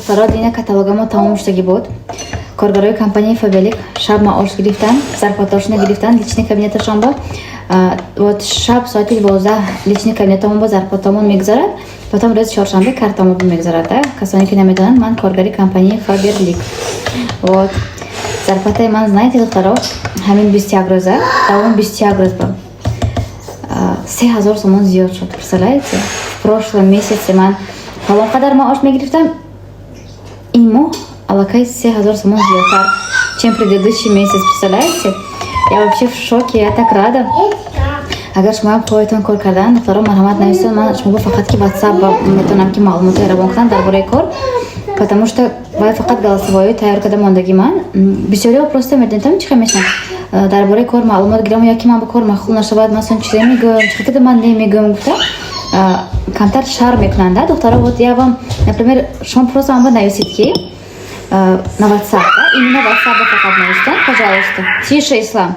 Второй день каталогом тамом штаги буд. Коргарои компании Фабелик шаб маош гирифтан, зарплатошны гирифтан, личный кабинеташон был. Вот шаб соати 12 личный кабинетом был, зарплатомон мегзарат. Потом роз чоршанбе картамон был мегзарат. Касони ки намедананд ман коргари компании Фаберлик. Вот. Зарплата ман знаете докторов, хамин 20 роза, тавон 20 роз был. 3000 сомон зиёд шуд, представляете? В прошлом месяце ман халон кадар маош мегрифтам. Ему алакай 3000 сомон зиёдтар, чем предыдущий месяц, представляете? Я вообще в шоке, я так рада. Агар шума поетон кор кардан, доктором мархамат навистон, ман шума фақат ки WhatsApp метонам ки маълумоти равон кунам дар бораи кор, потому что бояд фақат голосовое тайёр карда мондагӣ ман. Бисёриҳо просто медонитам чӣ мешавад дар бораи кор маълумот гирам, яки ман ба кор махул нашавад, масалан чизе мегӯям, чӣ карда ман немегӯям гуфта камтар шар мекунанд. Да, доктора, вот я вам, например, шумо просто ман нависед ки на WhatsApp, именно WhatsApp фақат навистон, пожалуйста. Тише, Ислам.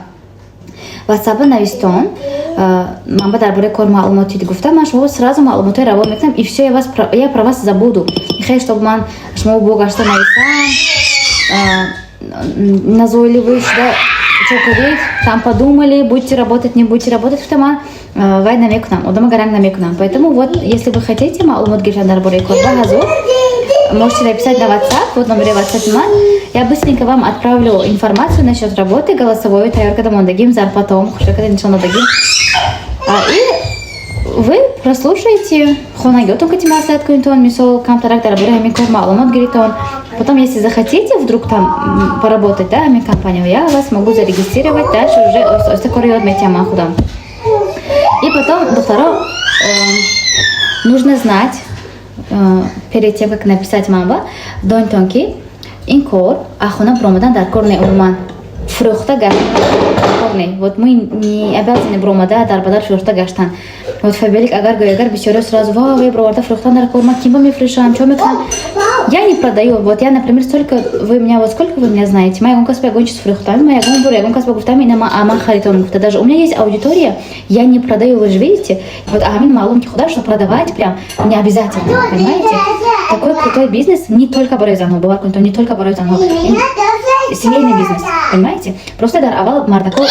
WhatsApp навистон, ман ба дар бораи кор маълумоти гуфта, ман шумо сразу маълумоти равон мекунам и все, я про вас забуду. Хей, чтобы ман шумо богашта нависам, назойливый, да, чоколад, там подумали, будете работать, не будете работать, что ман вай намекунам, одама гаранг намекунам. Поэтому вот, если вы хотите маълумот гирифтан дар бораи кор ба ҳазур, можете написать на WhatsApp, вот номер WhatsApp ман. Я быстренько вам отправлю информацию насчет работы, голосовой, тайёр карда мондагим, зарплатом, хушо карда нишон дадагим. И вы прослушаете, хонагётон кати маслиҳат кунитон, мисол камтарак дар бораи ҳамин кор маълумот гиритон. Потом, если захотите вдруг там поработать, да, ҳамин компания, я вас могу зарегистрировать, дальше уже оста кори ёд метиҳам ман худам. И потом, доктора, нужно знать, перед тем, как написать мамба, донтон ки ин кор ахона бромадан дар кор неуман фурӯхта гаштан. Вот мы не обязаны бромада дар бадар фурӯхта гаштан. Вот Фабелик агар бисёриҳо сразу вай броварда фурӯхтан дар кор, ман кимба мефурӯшам, чо мекунам. Я не продаю. Вот я, например, сколько вы меня знаете? Моя гонка спя гончис фрухтами, моя гонка спя гуфтами, ама харитон гуфта. Даже у меня есть аудитория, я не продаю, вы же видите. Вот амин маълум ки худа, что продавать прям не обязательно, понимаете? Такой крутой бизнес не только барои занҳо, бовар кунед, не только барои занҳо. Семейный бизнес, понимаете? Просто дар аввал мардако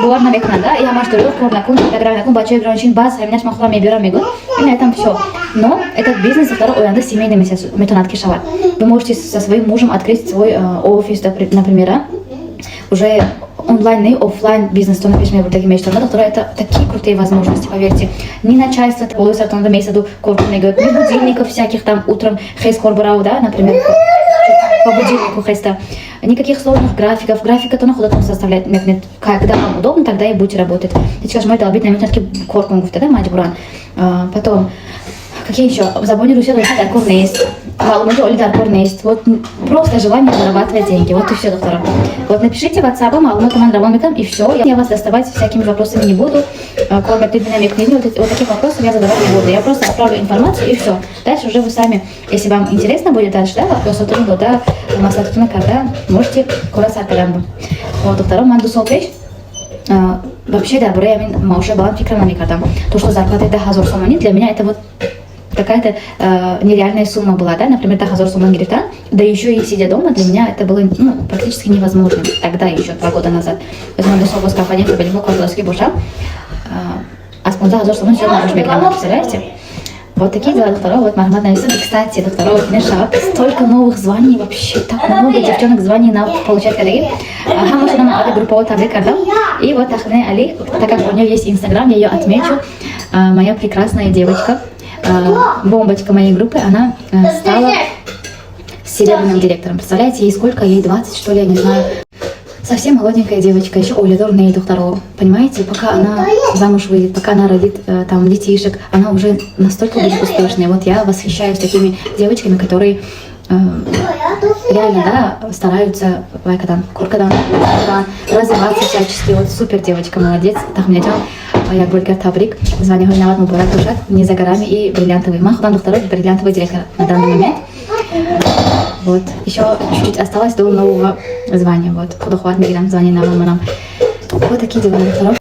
бовар намекунанд, да? Я маштурёв кор накун, инстаграм накун, бачаи грончин, баъз ҳаминаш ман худам мебирам мегӯям, и на этом всё. Но этот бизнес второй оянда семейный метонад ки шавад. Вы можете со своим мужем открыть свой офис, например, уже онлайн и офлайн бизнес, то напишем вот такие мечты. Доктора, это такие крутые возможности, поверьте. Ни начальство, полностью от месяца до корпуса не говорит, ни будильников всяких там утром, хейс корбарау, да, например, по будильнику хейста. Никаких сложных графиков. Графика то находит он составляет, когда вам удобно, тогда и будете работать. Сейчас мой долбить на такие корпунгов, да, маджбуран. Потом, какие еще? Забонируйте, дар кор нест. Маълумоти оли дар кор нест. Вот просто желание зарабатывать деньги. Вот и все, доктора. Вот напишите в WhatsApp, маълумоти ман равон мекунам, и все. Я вас доставать всякими вопросами не буду. Корбер, ты намекни, вот таких вопросов я задавать не буду. Я просто отправлю информацию, и все. Дальше уже вы сами, если вам интересно будет дальше, да, вопросы, то да, маслатутуна когда можете корас аркадан. Вот, доктора, ман дусол пеш. Вообще, да, бораи амин маоша баланд фикра намекардам. То, что зарплата это 1000 сомони, для меня это вот какая-то нереальная сумма была, да, например, 1000 сомон гирифтан, да еще и сидя дома, для меня это было практически невозможно, тогда еще 2 года назад. Поэтому до собой скафания Фабелик кордоски бушам, а с 1000 сомон все равно меграм, представляете? Вот такие дела, доктора, вот мархамат нависам. И, кстати, доктора, вот Нешап, столько новых званий, вообще так много девчонок званий на получать кадаги. Хамуша нам ада групповой таблик кардам. И вот Ахне Али, так как у нее есть Инстаграм, я ее отмечу, моя прекрасная девочка, бомбочка моей группы, она стала серебряным директором. Представляете, ей сколько? Ей 20, что ли, я не знаю. Совсем молоденькая девочка, еще олидорная докторова. Понимаете, пока она замуж выйдет, пока она родит там детишек, она уже настолько будет успешной. Вот я восхищаюсь такими девочками, которые реально, да, стараются развиваться всячески. Вот супер девочка, молодец. Тахминатян, я Гульгар Табрик, звание Гульнават Мубарак Душат, не за горами и бриллиантовый. Махудан докторов, бриллиантовый директор на данный момент. Вот, еще чуть-чуть осталось до нового звания. Вот, Худохват Миграм, звание на Мамарам. Вот такие дела, докторов.